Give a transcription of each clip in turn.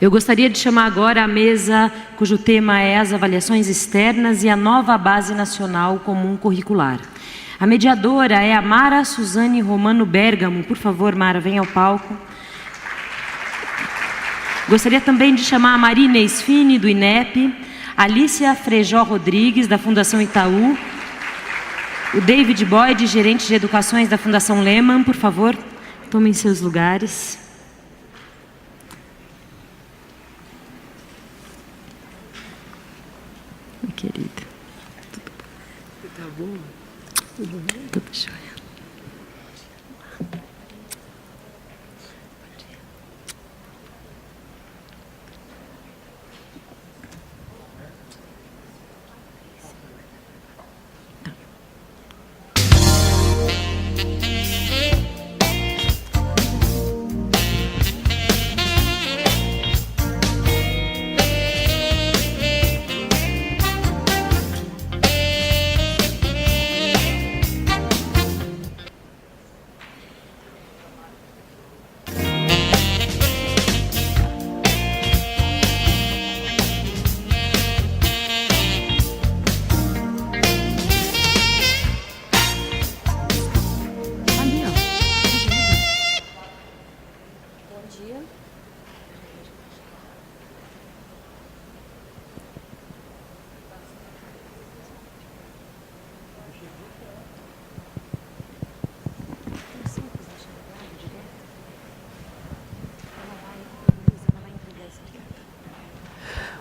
Eu gostaria de chamar agora a mesa cujo tema é as avaliações externas e a nova base nacional comum curricular. A mediadora é a Mara Suzane Romano Bergamo. Por favor, Mara, venha ao palco. Gostaria também de chamar a Marina Esfini, do INEP, Alicia Frejó Rodrigues, da Fundação Itaú, o David Boyd, gerente de educações da Fundação Lehman. Por favor, tomem seus lugares. Oi, querida. Tudo bom? Você tá bom? Tudo bem? Tudo jóia.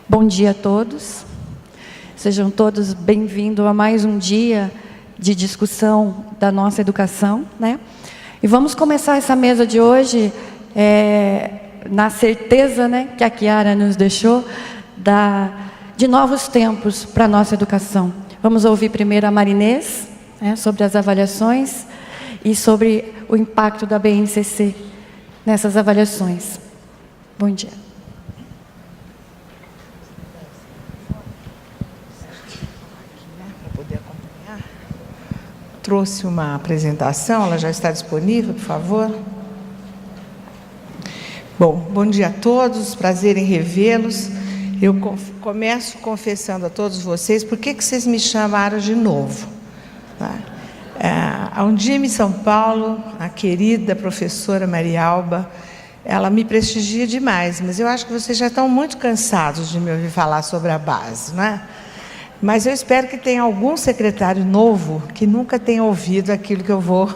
Bom dia a todos. Sejam todos bem-vindos a mais um dia de discussão da nossa educação, né? E vamos começar essa mesa de hoje na certeza, né, que a Chiara nos deixou de novos tempos para a nossa educação. Vamos ouvir primeiro a Marinês, né, sobre as avaliações e sobre o impacto da BNCC nessas avaliações. Bom dia. Trouxe uma apresentação, ela já está disponível, por favor. Bom dia a todos, prazer em revê-los. Eu começo confessando a todos vocês por que vocês me chamaram de novo. Há um dia em São Paulo, a querida professora Marialba, ela me prestigia demais, mas eu acho que vocês já estão muito cansados de me ouvir falar sobre a base, não é? Mas eu espero que tenha algum secretário novo que nunca tenha ouvido aquilo que eu vou,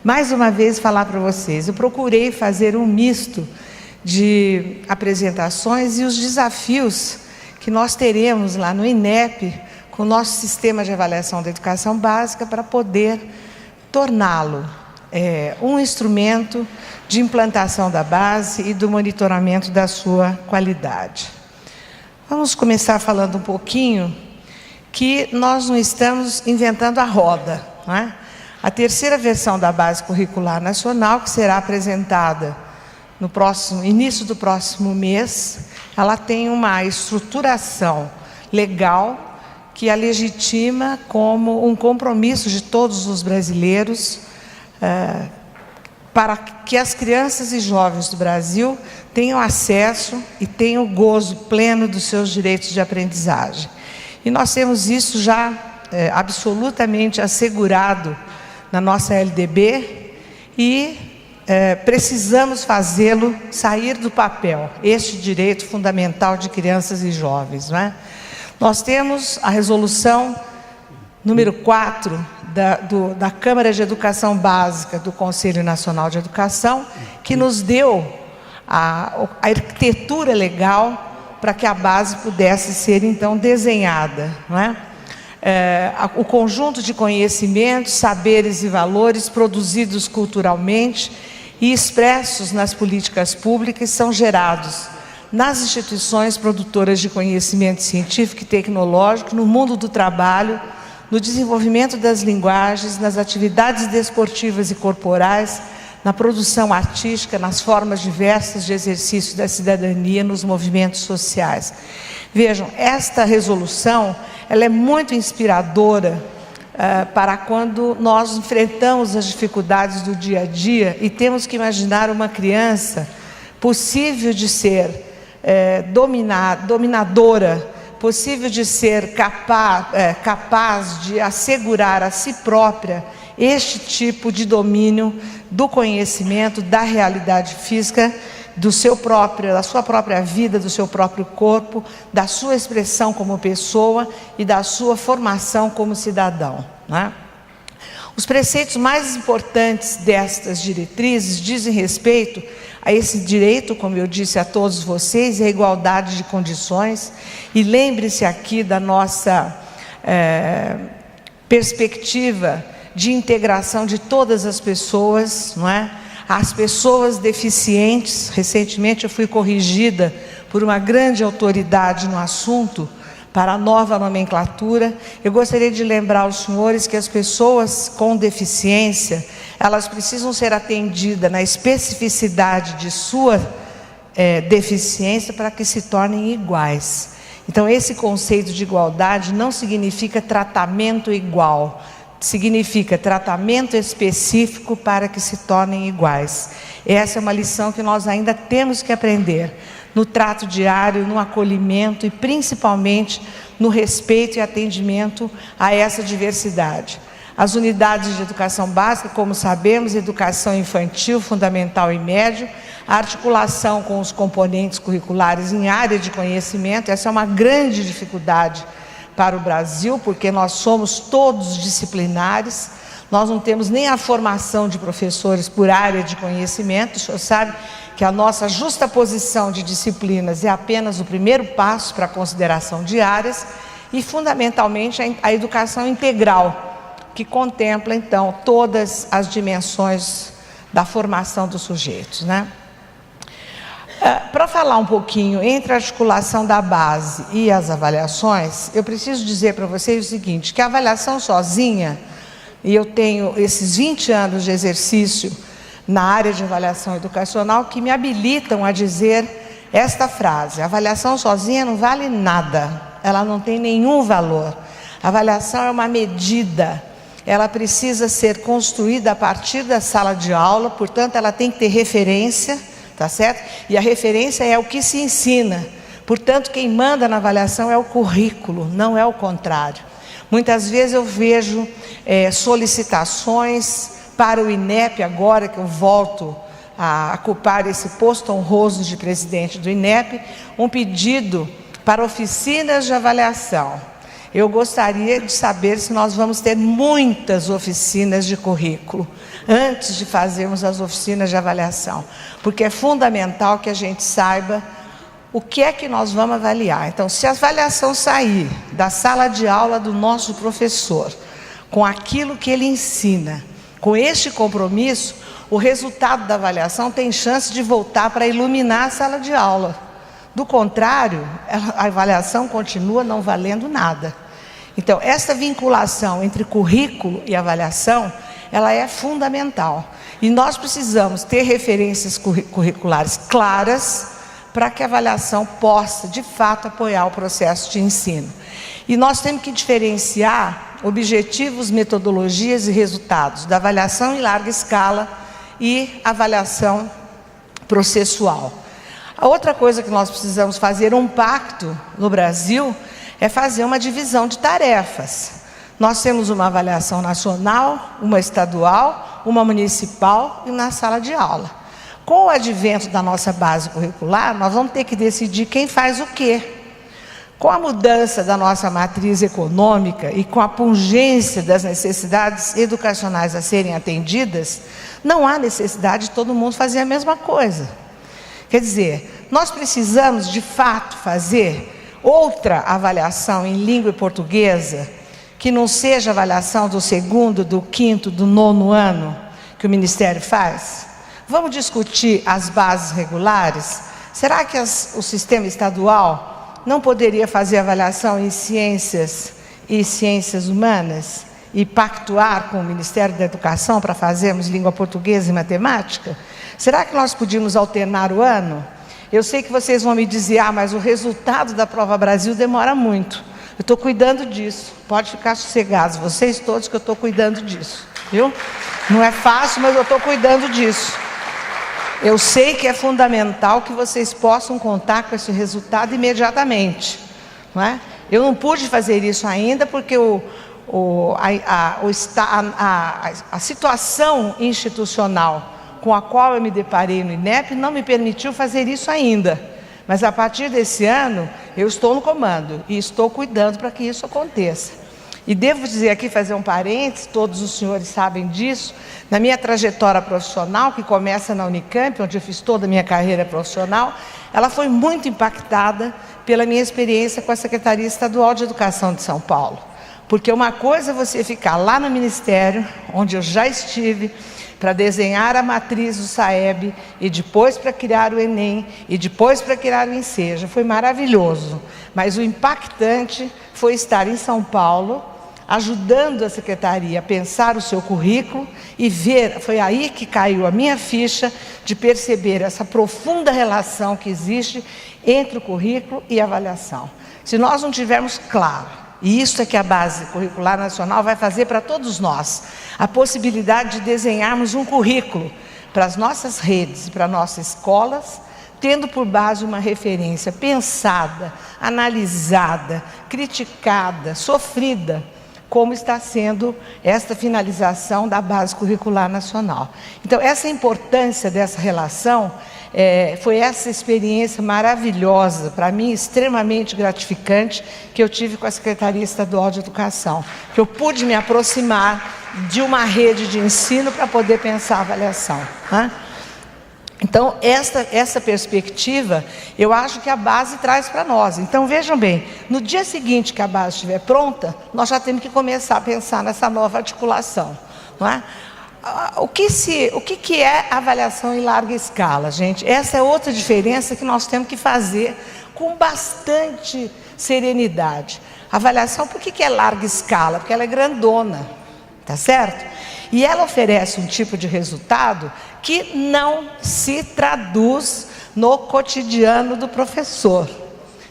mais uma vez, falar para vocês. Eu procurei fazer um misto de apresentações e os desafios que nós teremos lá no INEP, com o nosso sistema de avaliação da educação básica, para poder torná-lo um instrumento de implantação da base e do monitoramento da sua qualidade. Vamos começar falando um pouquinho que nós não estamos inventando a roda, não é? A terceira versão da Base Curricular Nacional, que será apresentada no início do próximo mês, ela tem uma estruturação legal que a legitima como um compromisso de todos os brasileiros para que as crianças e jovens do Brasil tenham acesso e tenham o gozo pleno dos seus direitos de aprendizagem. E nós temos isso já absolutamente assegurado na nossa LDB e precisamos fazê-lo sair do papel, este direito fundamental de crianças e jovens, não é? Nós temos a resolução número 4 da Câmara de Educação Básica do Conselho Nacional de Educação, que nos deu a arquitetura legal para que a base pudesse ser, então, desenhada, não é? O conjunto de conhecimentos, saberes e valores produzidos culturalmente e expressos nas políticas públicas são gerados nas instituições produtoras de conhecimento científico e tecnológico, no mundo do trabalho, no desenvolvimento das linguagens, nas atividades desportivas e corporais, na produção artística, nas formas diversas de exercício da cidadania, nos movimentos sociais. Vejam, esta resolução, ela é muito inspiradora para quando nós enfrentamos as dificuldades do dia a dia e temos que imaginar uma criança possível de ser dominadora, possível de ser capaz de assegurar a si própria este tipo de domínio do conhecimento, da realidade física, da sua própria vida, do seu próprio corpo, da sua expressão como pessoa e da sua formação como cidadão, né? Os preceitos mais importantes destas diretrizes dizem respeito a esse direito, como eu disse a todos vocês, a igualdade de condições. E lembre-se aqui da nossa perspectiva de integração de todas as pessoas, não é? As pessoas deficientes. Recentemente eu fui corrigida por uma grande autoridade no assunto, para a nova nomenclatura. Eu gostaria de lembrar aos senhores que as pessoas com deficiência, elas precisam ser atendidas na especificidade de sua deficiência para que se tornem iguais. Então, esse conceito de igualdade não significa tratamento igual, significa tratamento específico para que se tornem iguais. Essa é uma lição que nós ainda temos que aprender no trato diário, no acolhimento e principalmente no respeito e atendimento a essa diversidade. As unidades de educação básica, como sabemos, educação infantil, fundamental e médio, a articulação com os componentes curriculares em área de conhecimento. Essa é uma grande dificuldade para o Brasil, porque nós somos todos disciplinares, nós não temos nem a formação de professores por área de conhecimento. O senhor sabe que a nossa justaposição de disciplinas é apenas o primeiro passo para a consideração de áreas, e fundamentalmente a educação integral, que contempla então todas as dimensões da formação dos sujeitos, né? Para falar um pouquinho entre a articulação da base e as avaliações, eu preciso dizer para vocês o seguinte, que a avaliação sozinha, e eu tenho esses 20 anos de exercício na área de avaliação educacional que me habilitam a dizer esta frase: a avaliação sozinha não vale nada, ela não tem nenhum valor. A avaliação é uma medida, ela precisa ser construída a partir da sala de aula, portanto ela tem que ter referência, tá certo? E a referência é o que se ensina, portanto quem manda na avaliação é o currículo, não é o contrário. Muitas vezes eu vejo solicitações para o INEP, agora que eu volto a ocupar esse posto honroso de presidente do INEP, um pedido para oficinas de avaliação. Eu gostaria de saber se nós vamos ter muitas oficinas de currículo antes de fazermos as oficinas de avaliação, porque é fundamental que a gente saiba o que é que nós vamos avaliar. Então, se a avaliação sair da sala de aula do nosso professor, com aquilo que ele ensina, com este compromisso, o resultado da avaliação tem chance de voltar para iluminar a sala de aula. Do contrário, a avaliação continua não valendo nada. Então, essa vinculação entre currículo e avaliação, ela é fundamental. E nós precisamos ter referências curriculares claras para que a avaliação possa, de fato, apoiar o processo de ensino. E nós temos que diferenciar objetivos, metodologias e resultados da avaliação em larga escala e avaliação processual. A outra coisa que nós precisamos fazer, um pacto no Brasil, é fazer uma divisão de tarefas. Nós temos uma avaliação nacional, uma estadual, uma municipal e na sala de aula. Com o advento da nossa base curricular, nós vamos ter que decidir quem faz o quê. Com a mudança da nossa matriz econômica e com a pungência das necessidades educacionais a serem atendidas, não há necessidade de todo mundo fazer a mesma coisa. Quer dizer, nós precisamos de fato fazer outra avaliação em língua portuguesa, que não seja a avaliação do segundo, do quinto, do nono ano, que o Ministério faz. Vamos discutir as bases regulares? Será que o sistema estadual não poderia fazer avaliação em ciências e ciências humanas e pactuar com o Ministério da Educação para fazermos língua portuguesa e matemática? Será que nós podíamos alternar o ano? Eu sei que vocês vão me dizer, mas o resultado da Prova Brasil demora muito. Eu estou cuidando disso, pode ficar sossegados, vocês todos, que eu estou cuidando disso, viu? Não é fácil, mas eu estou cuidando disso. Eu sei que é fundamental que vocês possam contar com esse resultado imediatamente, não é? Eu não pude fazer isso ainda porque a situação institucional com a qual eu me deparei no INEP não me permitiu fazer isso ainda. Mas a partir desse ano, eu estou no comando e estou cuidando para que isso aconteça. E devo dizer aqui, fazer um parênteses, todos os senhores sabem disso, na minha trajetória profissional, que começa na Unicamp, onde eu fiz toda a minha carreira profissional, ela foi muito impactada pela minha experiência com a Secretaria Estadual de Educação de São Paulo. Porque uma coisa é você ficar lá no Ministério, onde eu já estive, para desenhar a matriz do SAEB, e depois para criar o Enem, e depois para criar o Enseja. Foi maravilhoso. Mas o impactante foi estar em São Paulo, ajudando a Secretaria a pensar o seu currículo e ver, foi aí que caiu a minha ficha de perceber essa profunda relação que existe entre o currículo e a avaliação. Se nós não tivermos claro, e isso é que a Base Curricular Nacional vai fazer para todos nós, a possibilidade de desenharmos um currículo para as nossas redes, para nossas escolas, tendo por base uma referência pensada, analisada, criticada, sofrida, como está sendo esta finalização da Base Curricular Nacional. Então, essa importância dessa relação, foi essa experiência maravilhosa, para mim, extremamente gratificante, que eu tive com a Secretaria Estadual de Educação, que eu pude me aproximar de uma rede de ensino para poder pensar a avaliação, né? Então, essa perspectiva, eu acho que a base traz para nós. Então, vejam bem, no dia seguinte que a base estiver pronta, nós já temos que começar a pensar nessa nova articulação, não é? O que é avaliação em larga escala, gente? Essa é outra diferença que nós temos que fazer com bastante serenidade. Avaliação, por que é larga escala? Porque ela é grandona, tá certo? E ela oferece um tipo de resultado que não se traduz no cotidiano do professor.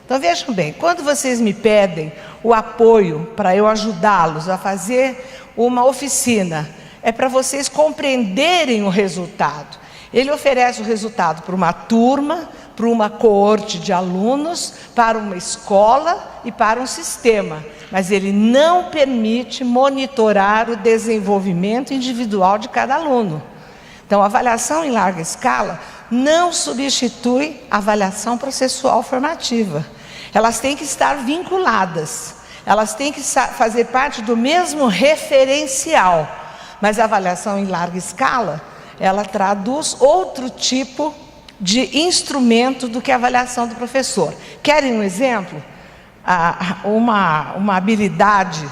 Então, vejam bem, quando vocês me pedem o apoio para eu ajudá-los a fazer uma oficina, é para vocês compreenderem o resultado. Ele oferece o resultado para uma turma, para uma coorte de alunos, para uma escola e para um sistema. Mas ele não permite monitorar o desenvolvimento individual de cada aluno. Então, a avaliação em larga escala não substitui a avaliação processual formativa. Elas têm que estar vinculadas, elas têm que fazer parte do mesmo referencial. Mas a avaliação em larga escala, ela traduz outro tipo de instrumento do que a avaliação do professor. Querem um exemplo? Uma habilidade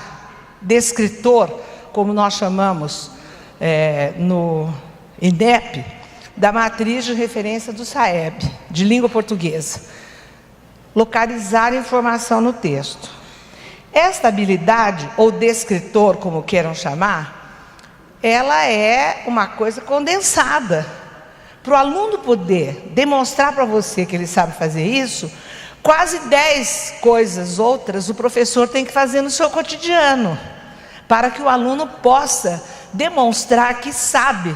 de escritor, como nós chamamos no INEP, da matriz de referência do SAEB, de língua portuguesa. Localizar informação no texto. Esta habilidade, ou de escritor, como queiram chamar, ela é uma coisa condensada. Para o aluno poder demonstrar para você que ele sabe fazer isso, quase 10 coisas outras o professor tem que fazer no seu cotidiano, para que o aluno possa demonstrar que sabe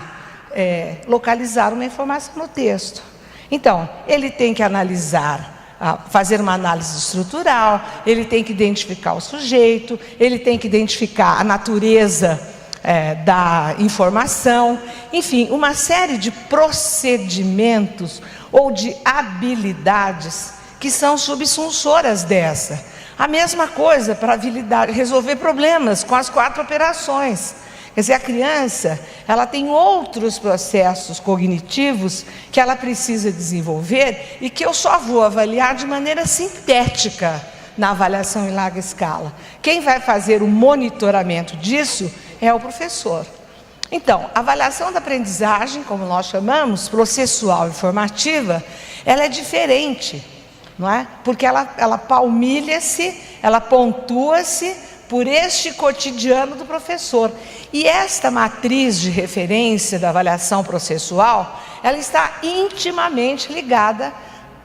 localizar uma informação no texto. Então, ele tem que analisar, fazer uma análise estrutural, ele tem que identificar o sujeito, ele tem que identificar a natureza da informação, enfim, uma série de procedimentos ou de habilidades que são subsunsoras dessa. A mesma coisa para resolver problemas com as 4 operações. Quer dizer, a criança, ela tem outros processos cognitivos que ela precisa desenvolver e que eu só vou avaliar de maneira sintética na avaliação em larga escala. Quem vai fazer o monitoramento disso é o professor. Então, a avaliação da aprendizagem, como nós chamamos, processual e formativa, ela é diferente, não é? Porque ela palmilha-se, ela pontua-se por este cotidiano do professor. E esta matriz de referência da avaliação processual, ela está intimamente ligada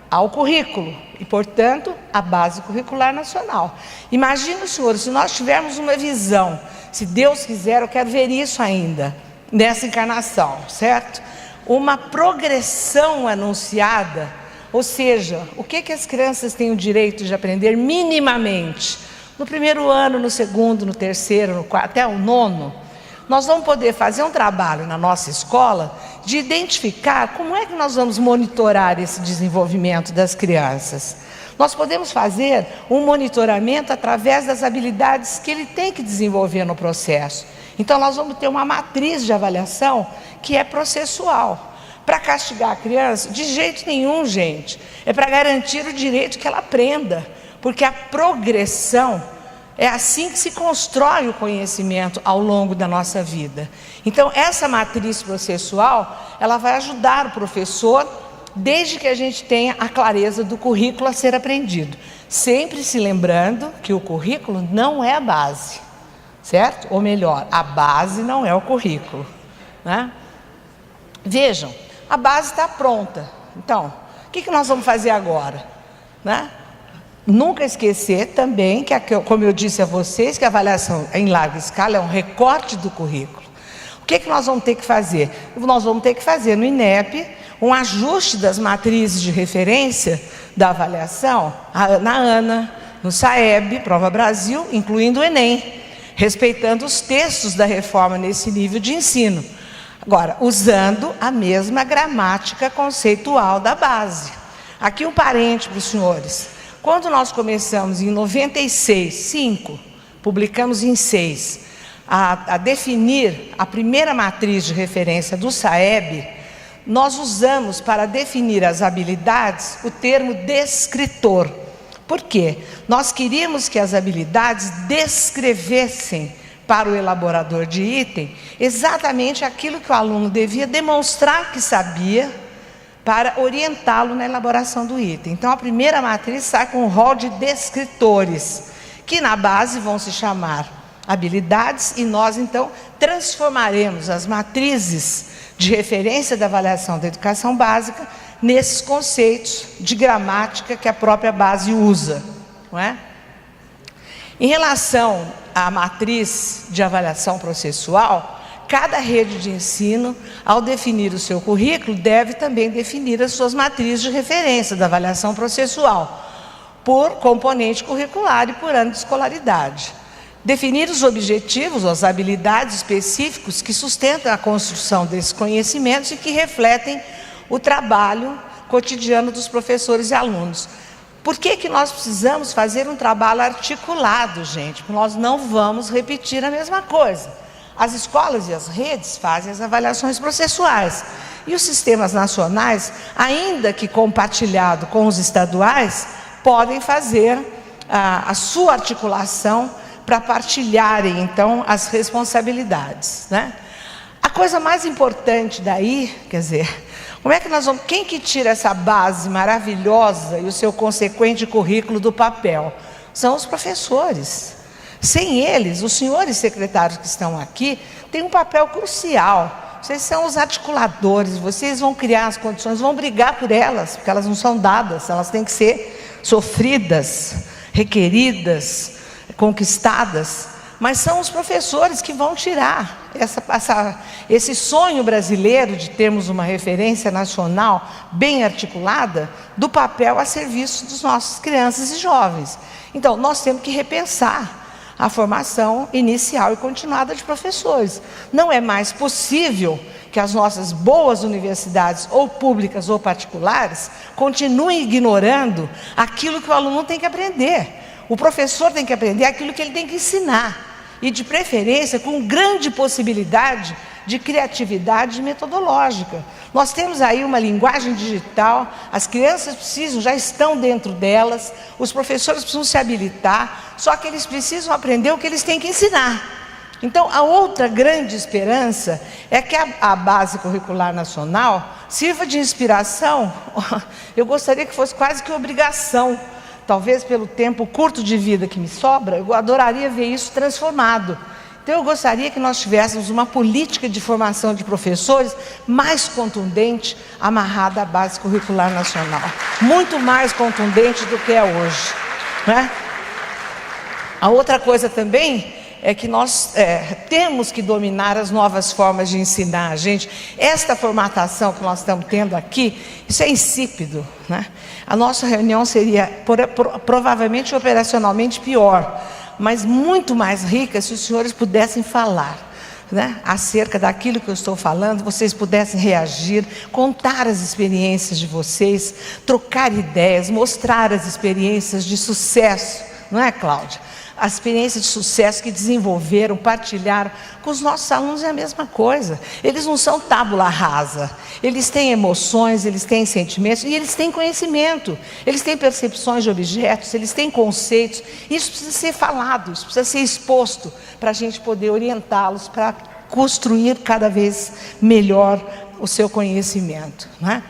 ao currículo e, portanto, à Base Curricular Nacional. Imagina, senhores, se nós tivermos uma visão, se Deus quiser, eu quero ver isso ainda, nessa encarnação, certo? uma progressão anunciada, ou seja, o que as crianças têm o direito de aprender minimamente. No primeiro ano, no segundo, no terceiro, no quarto, até o nono, nós vamos poder fazer um trabalho na nossa escola de identificar como é que nós vamos monitorar esse desenvolvimento das crianças. Nós podemos fazer um monitoramento através das habilidades que ele tem que desenvolver no processo. Então, nós vamos ter uma matriz de avaliação que é processual. Para castigar a criança, de jeito nenhum, gente. É para garantir o direito que ela aprenda. Porque a progressão é assim que se constrói o conhecimento ao longo da nossa vida. Então, essa matriz processual, ela vai ajudar o professor, desde que a gente tenha a clareza do currículo a ser aprendido. Sempre se lembrando que o currículo não é a base, certo? Ou melhor, a base não é o currículo, né? Vejam, a base está pronta. Então, o que nós vamos fazer agora, né? Nunca esquecer também que, como eu disse a vocês, que a avaliação em larga escala é um recorte do currículo. O que nós vamos ter que fazer? Nós vamos ter que fazer no INEP um ajuste das matrizes de referência da avaliação na ANA, no SAEB, Prova Brasil, incluindo o Enem, respeitando os textos da reforma nesse nível de ensino. Agora, usando a mesma gramática conceitual da base. Aqui um parente para os senhores. Quando nós começamos em 96, publicamos em 6, a definir a primeira matriz de referência do SAEB, nós usamos para definir as habilidades o termo descritor. Por quê? Nós queríamos que as habilidades descrevessem para o elaborador de item exatamente aquilo que o aluno devia demonstrar que sabia para orientá-lo na elaboração do item. Então, a primeira matriz sai com um rol de descritores, que na base vão se chamar habilidades, e nós, então, transformaremos as matrizes de referência da avaliação da educação básica nesses conceitos de gramática que a própria base usa, não é? Em relação à matriz de avaliação processual, cada rede de ensino, ao definir o seu currículo, deve também definir as suas matrizes de referência da avaliação processual, por componente curricular e por ano de escolaridade. Definir os objetivos, as habilidades específicos que sustentam a construção desses conhecimentos e que refletem o trabalho cotidiano dos professores e alunos. Por que nós precisamos fazer um trabalho articulado, gente? Porque nós não vamos repetir a mesma coisa. As escolas e as redes fazem as avaliações processuais. E os sistemas nacionais, ainda que compartilhado com os estaduais, podem fazer a sua articulação para partilharem, então, as responsabilidades, né? A coisa mais importante daí, quer dizer, como é que nós vamos, quem que tira essa base maravilhosa e o seu consequente currículo do papel? São os professores. Sem eles, os senhores secretários que estão aqui têm um papel crucial. Vocês são os articuladores, vocês vão criar as condições, vão brigar por elas, porque elas não são dadas, elas têm que ser sofridas, requeridas, conquistadas. Mas são os professores que vão tirar esse sonho brasileiro de termos uma referência nacional bem articulada do papel a serviço dos nossos crianças e jovens. Então, nós temos que repensar a formação inicial e continuada de professores. Não é mais possível que as nossas boas universidades, ou públicas ou particulares, continuem ignorando aquilo que o aluno tem que aprender. O professor tem que aprender aquilo que ele tem que ensinar. E, de preferência, com grande possibilidade de criatividade metodológica. Nós temos aí uma linguagem digital, as crianças precisam, já estão dentro delas, os professores precisam se habilitar, só que eles precisam aprender o que eles têm que ensinar. Então, a outra grande esperança é que a base curricular nacional sirva de inspiração. Eu gostaria que fosse quase que obrigação, talvez pelo tempo curto de vida que me sobra, eu adoraria ver isso transformado. Então, eu gostaria que nós tivéssemos uma política de formação de professores mais contundente, amarrada à base curricular nacional. Muito mais contundente do que é hoje, né? A outra coisa também é que nós temos que dominar as novas formas de ensinar, gente. Esta formatação que nós estamos tendo aqui, isso é insípido, né? A nossa reunião seria provavelmente operacionalmente pior, mas muito mais rica se os senhores pudessem falar, né, acerca daquilo que eu estou falando, vocês pudessem reagir, contar as experiências de vocês, trocar ideias, mostrar as experiências de sucesso, não é, Cláudia? As experiências de sucesso que desenvolveram, partilharam com os nossos alunos é a mesma coisa. Eles não são tábula rasa, eles têm emoções, eles têm sentimentos e eles têm conhecimento, eles têm percepções de objetos, eles têm conceitos. Isso precisa ser falado, isso precisa ser exposto para a gente poder orientá-los para construir cada vez melhor o seu conhecimento, não é?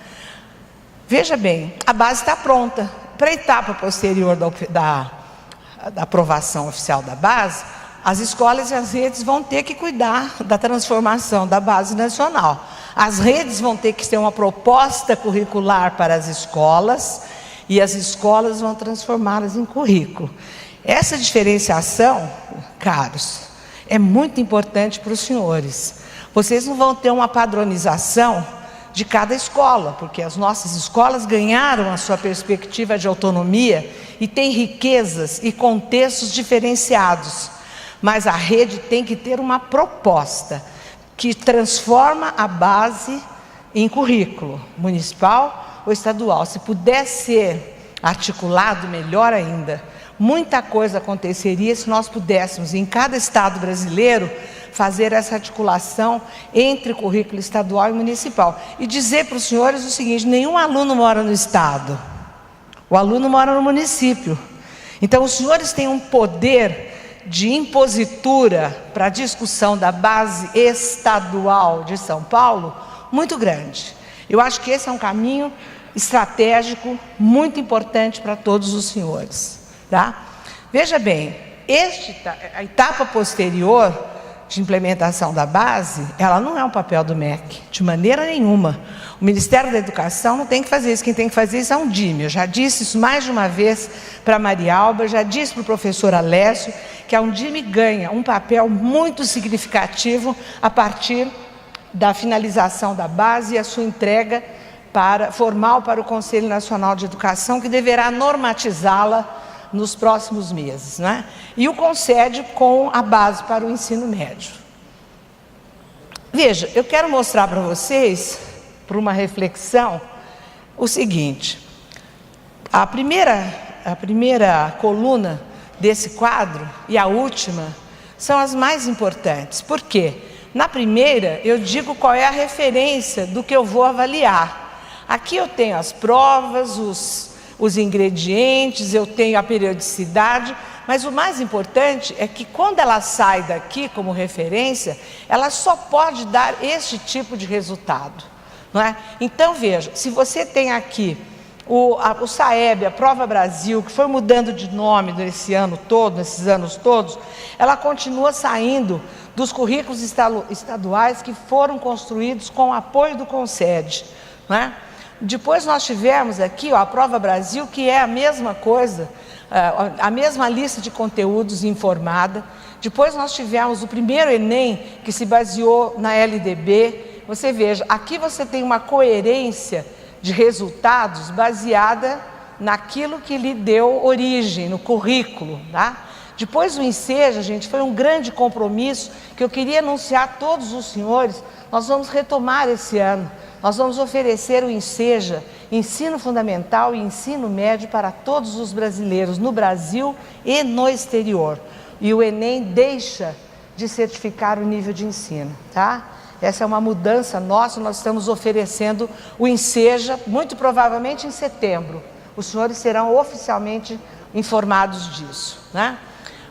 Veja bem, a base está pronta. Para a etapa posterior da aprovação oficial da base, as escolas e as redes vão ter que cuidar da transformação da base nacional. As redes vão ter que ter uma proposta curricular para as escolas e as escolas vão transformá-las em currículo. Essa diferenciação, caros, é muito importante para os senhores. Vocês não vão ter uma padronização de cada escola, porque as nossas escolas ganharam a sua perspectiva de autonomia e têm riquezas e contextos diferenciados. Mas a rede tem que ter uma proposta que transforma a base em currículo, municipal ou estadual. Se puder ser articulado, melhor ainda. Muita coisa aconteceria se nós pudéssemos, em cada estado brasileiro, fazer essa articulação entre currículo estadual e municipal. E dizer para os senhores o seguinte: nenhum aluno mora no estado, o aluno mora no município. Então os senhores têm um poder de impositura para a discussão da base estadual de São Paulo muito grande. Eu acho que esse é um caminho estratégico muito importante para todos os senhores, tá? Veja bem, a etapa posterior de implementação da base, ela não é um papel do MEC, de maneira nenhuma. O Ministério da Educação não tem que fazer isso, quem tem que fazer isso é um DIME. Eu já disse isso mais de uma vez para a Maria Alba, já disse para o professor Alessio, que a Undime ganha um papel muito significativo a partir da finalização da base e a sua entrega formal para o Conselho Nacional de Educação, que deverá normatizá-la nos próximos meses, né? E o concede com a base para o ensino médio. Veja, eu quero mostrar para vocês, por uma reflexão, o seguinte: a primeira coluna desse quadro e a última são as mais importantes. Por quê? Na primeira eu digo qual é a referência do que eu vou avaliar. Aqui eu tenho as provas, os ingredientes, eu tenho a periodicidade, mas o mais importante é que quando ela sai daqui como referência, ela só pode dar este tipo de resultado, não é? Então veja, se você tem aqui o SAEB, a Prova Brasil, que foi mudando de nome nesse ano todo, nesses anos todos, ela continua saindo dos currículos estaduais que foram construídos com o apoio do Concede, não é? Depois nós tivemos aqui a Prova Brasil, que é a mesma coisa, a mesma lista de conteúdos informada. Depois nós tivemos o primeiro Enem, que se baseou na LDB. Você veja, aqui você tem uma coerência de resultados baseada naquilo que lhe deu origem, no currículo, tá? Depois o Enseja, gente, foi um grande compromisso que eu queria anunciar a todos os senhores. Nós vamos retomar esse ano. Nós vamos oferecer o Enseja, ensino fundamental e ensino médio para todos os brasileiros, no Brasil e no exterior. E o Enem deixa de certificar o nível de ensino, tá? Essa é uma mudança nossa, nós estamos oferecendo o Enseja, muito provavelmente em setembro. Os senhores serão oficialmente informados disso, né?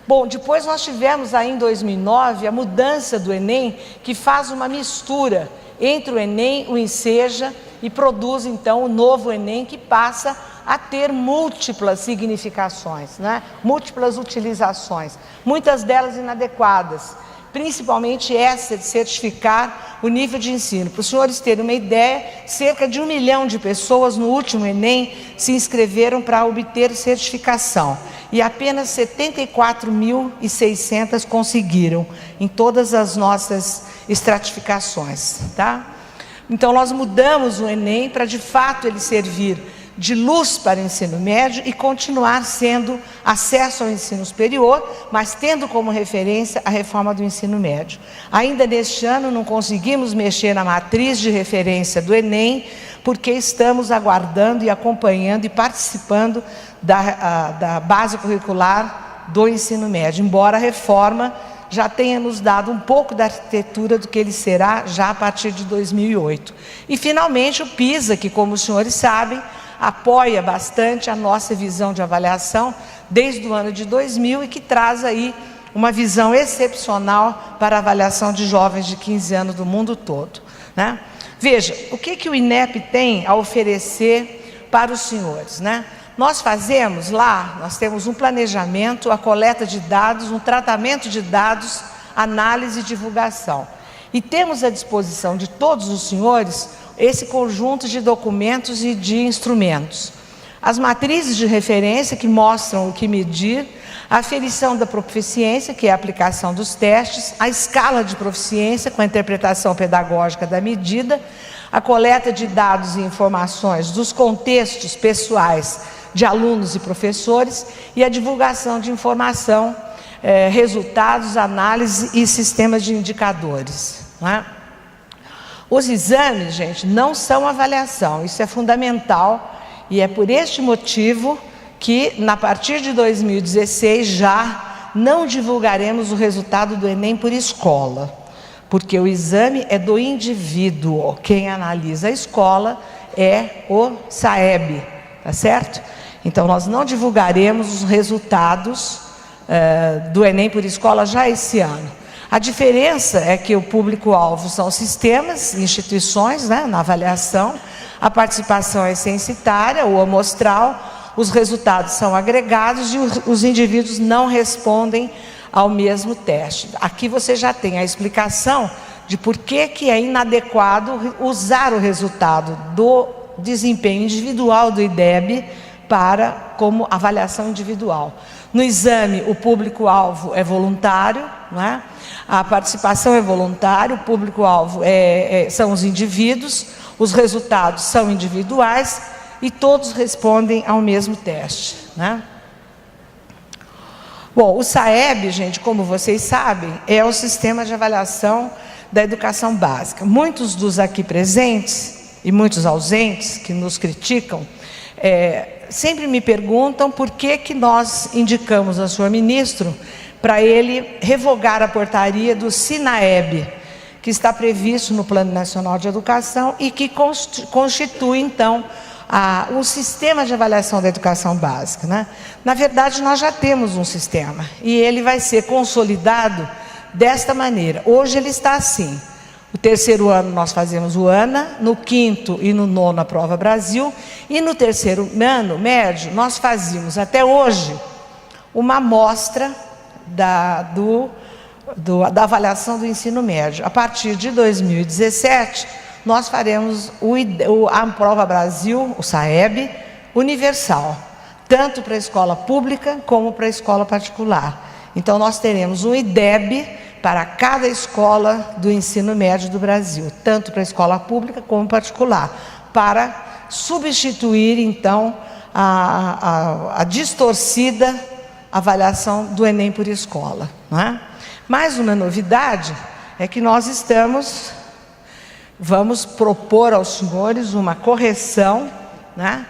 Bom, depois nós tivemos aí em 2009 a mudança do Enem, que faz uma mistura entre o Enem, o Enseja, e produz então o novo Enem, que passa a ter múltiplas significações, né? Múltiplas utilizações, muitas delas inadequadas. principalmente essa de certificar o nível de ensino. Para os senhores terem uma ideia, cerca de 1 milhão de pessoas no último Enem se inscreveram para obter certificação e apenas 74.600 conseguiram em todas as nossas estratificações, tá? Então nós mudamos o Enem para de fato ele servir de luz para o ensino médio e continuar sendo acesso ao ensino superior, mas tendo como referência a reforma do ensino médio. Ainda neste ano não conseguimos mexer na matriz de referência do Enem, porque estamos aguardando e acompanhando e participando da base curricular do ensino médio, embora a reforma já tenha nos dado um pouco da arquitetura do que ele será já a partir de 2008. E finalmente o PISA, que como os senhores sabem, apoia bastante a nossa visão de avaliação desde o ano de 2000 e que traz aí uma visão excepcional para a avaliação de jovens de 15 anos do mundo todo, né? Veja, o que o INEP tem a oferecer para os senhores, né? Nós fazemos lá, nós temos um planejamento, a coleta de dados, um tratamento de dados, análise e divulgação. E temos à disposição de todos os senhores esse conjunto de documentos e de instrumentos. As matrizes de referência que mostram o que medir, a aferição da proficiência, que é a aplicação dos testes, a escala de proficiência com a interpretação pedagógica da medida, a coleta de dados e informações dos contextos pessoais de alunos e professores e a divulgação de informação, resultados, análise e sistemas de indicadores, não é? Os exames, gente, não são avaliação, isso é fundamental e é por este motivo que, a partir de 2016, já não divulgaremos o resultado do Enem por escola, porque o exame é do indivíduo, quem analisa a escola é o SAEB, tá certo? Então, nós não divulgaremos os resultados do Enem por escola já esse ano. A diferença é que o público-alvo são sistemas, instituições, né, na avaliação, a participação é censitária ou amostral, os resultados são agregados e os indivíduos não respondem ao mesmo teste. Aqui você já tem a explicação de por que é inadequado usar o resultado do desempenho individual do IDEB como avaliação individual. No exame, o público-alvo é voluntário, né? A participação é voluntária, o público-alvo são os indivíduos, os resultados são individuais e todos respondem ao mesmo teste, né? Bom, o SAEB, gente, como vocês sabem, é o sistema de avaliação da educação básica. Muitos dos aqui presentes e muitos ausentes que nos criticam, sempre me perguntam por que nós indicamos ao senhor ministro para ele revogar a portaria do SINAEB, que está previsto no Plano Nacional de Educação e que constitui, então, o sistema de avaliação da educação básica, né? Na verdade, nós já temos um sistema e ele vai ser consolidado desta maneira. Hoje ele está assim. No terceiro ano nós fazemos o ANA, no quinto e no nono a Prova Brasil, e no terceiro ano médio nós fazíamos até hoje uma amostra da avaliação do ensino médio. A partir de 2017 nós faremos a Prova Brasil, o SAEB, universal, tanto para a escola pública como para a escola particular. Então nós teremos um IDEB para cada escola do ensino médio do Brasil, tanto para a escola pública como particular, para substituir, então, a distorcida avaliação do Enem por escola, não é? Mais uma novidade é que nós vamos propor aos senhores uma correção, né,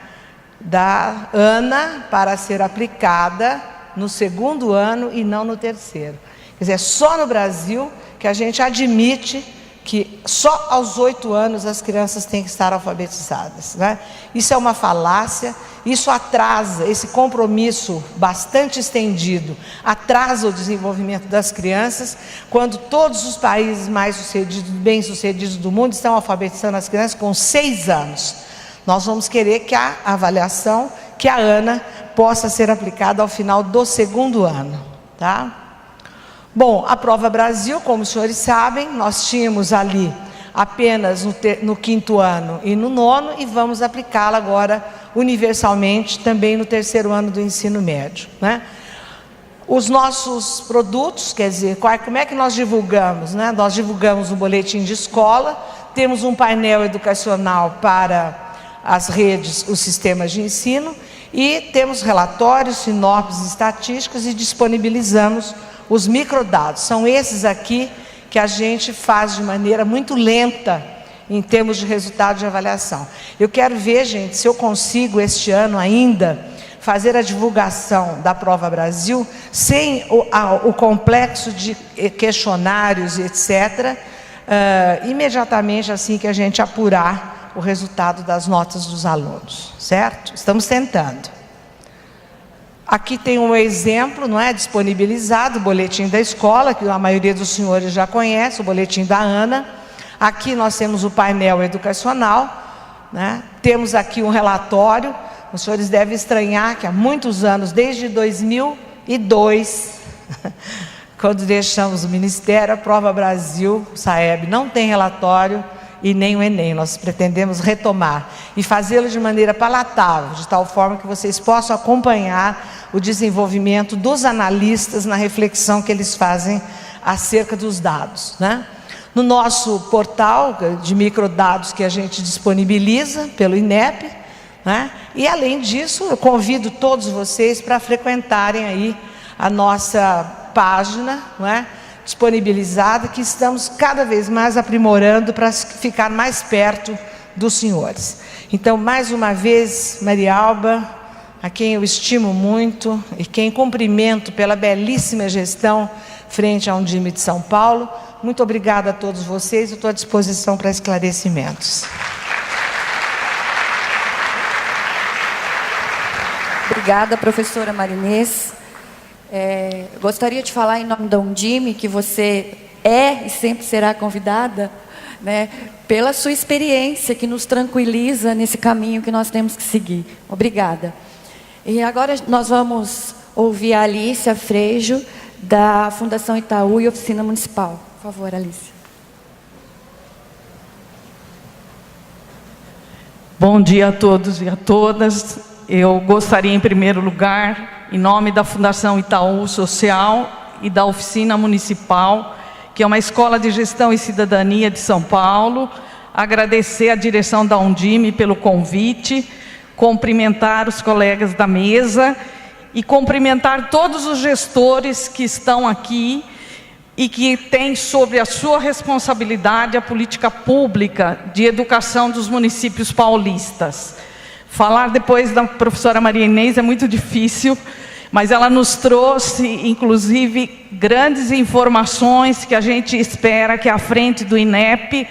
da ANA para ser aplicada no segundo ano e não no terceiro. Quer dizer, é só no Brasil que a gente admite que só aos 8 anos as crianças têm que estar alfabetizadas, né? Isso é uma falácia, isso atrasa, esse compromisso bastante estendido, atrasa o desenvolvimento das crianças, quando todos os países mais bem-sucedidos do mundo estão alfabetizando as crianças com 6 anos. Nós vamos querer que a avaliação, que a ANA, possa ser aplicada ao final do segundo ano, tá? Bom, a Prova Brasil, como os senhores sabem, nós tínhamos ali apenas no 5º ano e no 9º, e vamos aplicá-la agora universalmente também no 3º ano do ensino médio, né? Os nossos produtos, quer dizer, como é que nós divulgamos, né? Nós divulgamos o boletim de escola, temos um painel educacional para as redes, os sistemas de ensino, e temos relatórios, sinopses, estatísticas, e disponibilizamos os microdados. São esses aqui que a gente faz de maneira muito lenta em termos de resultado de avaliação. Eu quero ver, gente, se eu consigo este ano ainda fazer a divulgação da Prova Brasil sem o complexo de questionários, etc., imediatamente assim que a gente apurar o resultado das notas dos alunos, certo? Estamos tentando. Aqui tem um exemplo, não é, disponibilizado, o boletim da escola, que a maioria dos senhores já conhece, o boletim da Ana. Aqui nós temos o painel educacional, né? Temos aqui um relatório. Os senhores devem estranhar que há muitos anos, desde 2002, quando deixamos o Ministério, a Prova Brasil, o SAEB, não tem relatório e nem o Enem. Nós pretendemos retomar e fazê-lo de maneira palatável, de tal forma que vocês possam acompanhar o desenvolvimento dos analistas na reflexão que eles fazem acerca dos dados, né? No nosso portal de microdados que a gente disponibiliza pelo INEP, né? E além disso, eu convido todos vocês para frequentarem aí a nossa página, não é, disponibilizada, que estamos cada vez mais aprimorando para ficar mais perto dos senhores. Então, mais uma vez, Maria Alba, a quem eu estimo muito e quem cumprimento pela belíssima gestão frente à Undime de São Paulo, muito obrigada a todos vocês, eu estou à disposição para esclarecimentos. Obrigada, professora Marinês. Gostaria de falar em nome da Undime, que você é e sempre será convidada, né, pela sua experiência, que nos tranquiliza nesse caminho que nós temos que seguir. Obrigada. E agora nós vamos ouvir a Alicia Frejo, da Fundação Itaú e Oficina Municipal. Por favor, Alicia. Bom dia a todos e a todas. Eu gostaria, em primeiro lugar, em nome da Fundação Itaú Social e da Oficina Municipal, que é uma escola de gestão e cidadania de São Paulo, agradecer à direção da Undime pelo convite, cumprimentar os colegas da mesa e cumprimentar todos os gestores que estão aqui e que têm sobre a sua responsabilidade a política pública de educação dos municípios paulistas. Falar depois da professora Maria Inês é muito difícil, mas ela nos trouxe, inclusive, grandes informações que a gente espera que à frente do INEP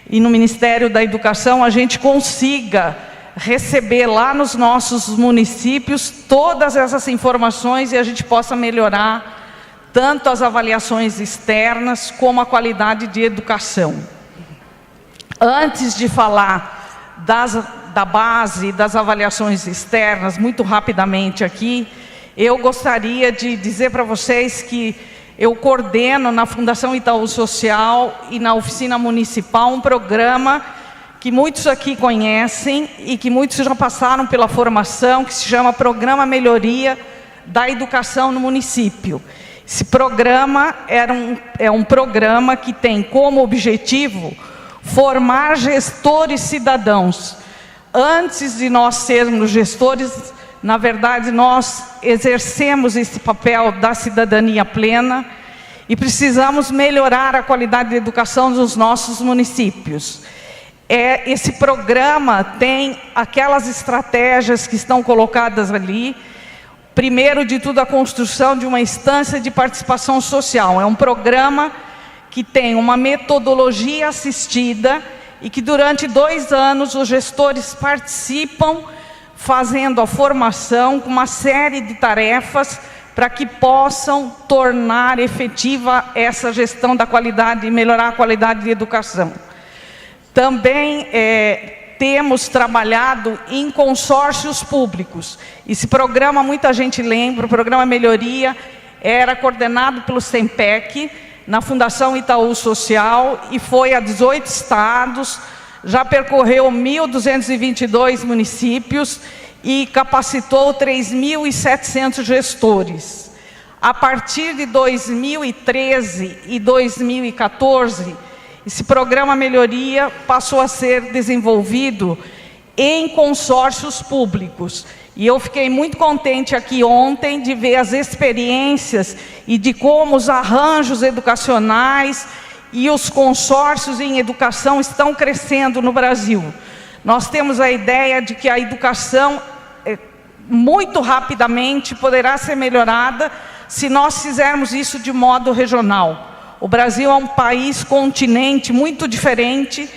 e no Ministério da Educação a gente consiga receber lá nos nossos municípios todas essas informações e a gente possa melhorar tanto as avaliações externas como a qualidade de educação. Antes de falar da base das avaliações externas, muito rapidamente aqui, eu gostaria de dizer para vocês que eu coordeno na Fundação Itaú Social e na Oficina Municipal um programa que muitos aqui conhecem e que muitos já passaram pela formação, que se chama Programa Melhoria da Educação no Município. Esse programa é um programa que tem como objetivo formar gestores cidadãos. Antes de nós sermos gestores, na verdade, nós exercemos esse papel da cidadania plena e precisamos melhorar a qualidade da educação dos nossos municípios. Esse programa tem aquelas estratégias que estão colocadas ali. Primeiro de tudo, a construção de uma instância de participação social. É um programa que tem uma metodologia assistida e que durante 2 anos os gestores participam fazendo a formação com uma série de tarefas para que possam tornar efetiva essa gestão da qualidade e melhorar a qualidade de educação. Também temos trabalhado em consórcios públicos. Esse programa, muita gente lembra, o programa Melhoria, era coordenado pelo SEMPEC, na Fundação Itaú Social, e foi a 18 estados, já percorreu 1.222 municípios e capacitou 3.700 gestores. A partir de 2013 e 2014, esse programa Melhoria passou a ser desenvolvido em consórcios públicos. E eu fiquei muito contente aqui ontem de ver as experiências e de como os arranjos educacionais e os consórcios em educação estão crescendo no Brasil. Nós temos a ideia de que a educação muito rapidamente poderá ser melhorada se nós fizermos isso de modo regional. O Brasil é um país continente muito diferente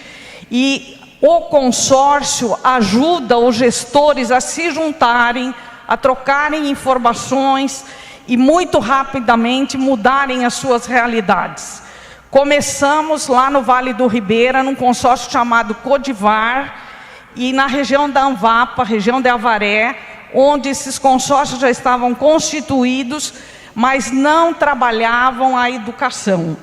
e o consórcio ajuda os gestores a se juntarem, a trocarem informações e muito rapidamente mudarem as suas realidades. Começamos lá no Vale do Ribeira, num consórcio chamado Codivar, e na região da Anvapa, região de Avaré, onde esses consórcios já estavam constituídos, mas não trabalhavam a educação.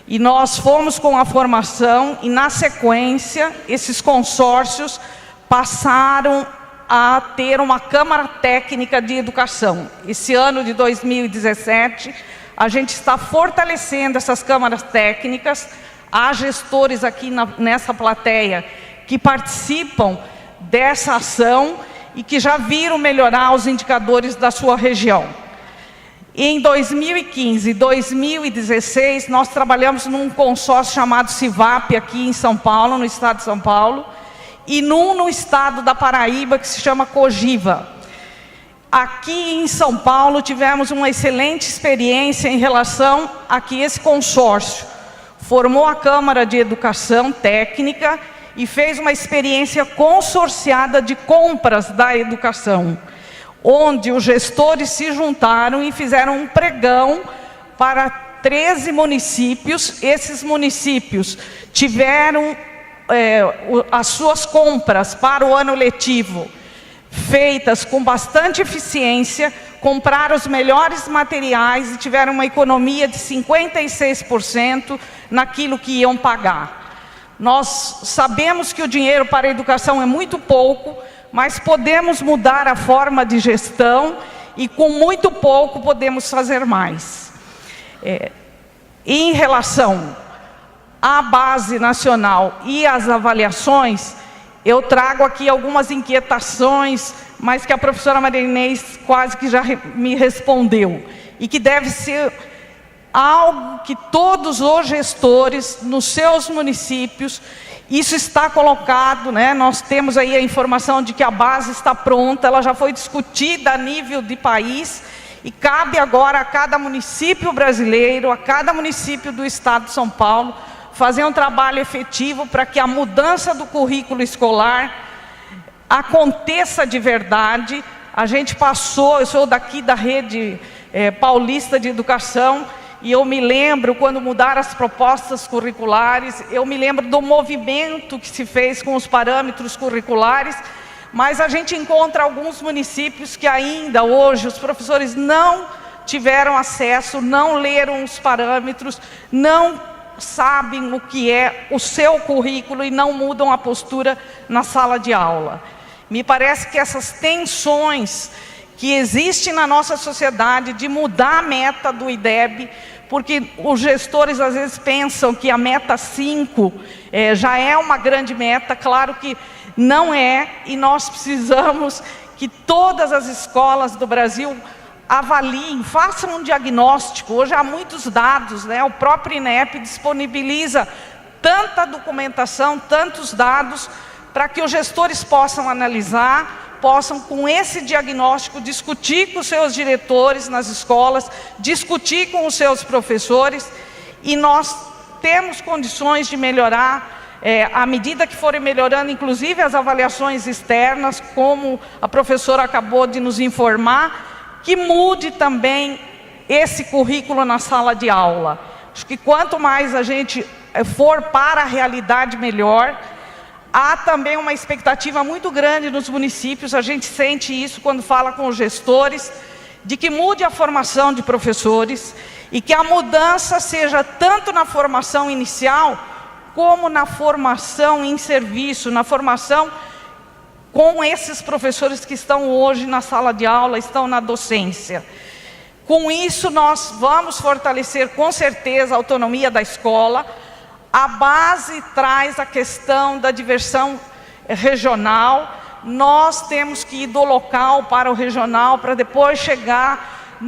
E nós fomos com a formação e, na sequência, esses consórcios passaram a ter uma Câmara Técnica de Educação. Esse ano de 2017, a gente está fortalecendo essas câmaras técnicas. Há gestores aqui nessa plateia que participam dessa ação e que já viram melhorar os indicadores da sua região. Em 2015 e 2016, nós trabalhamos num consórcio chamado CIVAP, aqui em São Paulo, no estado de São Paulo, e no estado da Paraíba, que se chama COGIVA. Aqui em São Paulo, tivemos uma excelente experiência em relação a que esse consórcio formou a Câmara de Educação Técnica e fez uma experiência consorciada de compras da educação, onde os gestores se juntaram e fizeram um pregão para 13 municípios. Esses municípios tiveram as suas compras para o ano letivo feitas com bastante eficiência, compraram os melhores materiais e tiveram uma economia de 56% naquilo que iam pagar. Nós sabemos que o dinheiro para a educação é muito pouco, mas podemos mudar a forma de gestão e com muito pouco podemos fazer mais. Em relação à base nacional e às avaliações, eu trago aqui algumas inquietações, mas que a professora Maria Inês quase que já me respondeu, e que deve ser algo que todos os gestores nos seus municípios, isso está colocado, né? Nós temos aí a informação de que a base está pronta, ela já foi discutida a nível de país, e cabe agora a cada município brasileiro, a cada município do estado de São Paulo, fazer um trabalho efetivo para que a mudança do currículo escolar aconteça de verdade. A gente passou, eu sou daqui da rede paulista de educação, e eu me lembro, quando mudaram as propostas curriculares, eu me lembro do movimento que se fez com os parâmetros curriculares, mas a gente encontra alguns municípios que ainda hoje os professores não tiveram acesso, não leram os parâmetros, não sabem o que é o seu currículo e não mudam a postura na sala de aula. Me parece que essas tensões que existem na nossa sociedade de mudar a meta do IDEB, porque os gestores às vezes pensam que a meta 5 já é uma grande meta. Claro que não é, e nós precisamos que todas as escolas do Brasil avaliem, façam um diagnóstico. Hoje há muitos dados, né? O próprio INEP disponibiliza tanta documentação, tantos dados, para que os gestores possam analisar, possam com esse diagnóstico discutir com os seus diretores nas escolas, discutir com os seus professores, e nós temos condições de melhorar à medida que forem melhorando, inclusive as avaliações externas, como a professora acabou de nos informar, que mude também esse currículo na sala de aula. Acho que quanto mais a gente for para a realidade, melhor. Há também uma expectativa muito grande nos municípios, a gente sente isso quando fala com os gestores, de que mude a formação de professores e que a mudança seja tanto na formação inicial, como na formação em serviço, na formação com esses professores que estão hoje na sala de aula, estão na docência. Com isso, nós vamos fortalecer com certeza a autonomia da escola. A base traz a questão da diversão regional. Nós temos que ir do local para o regional, para depois chegar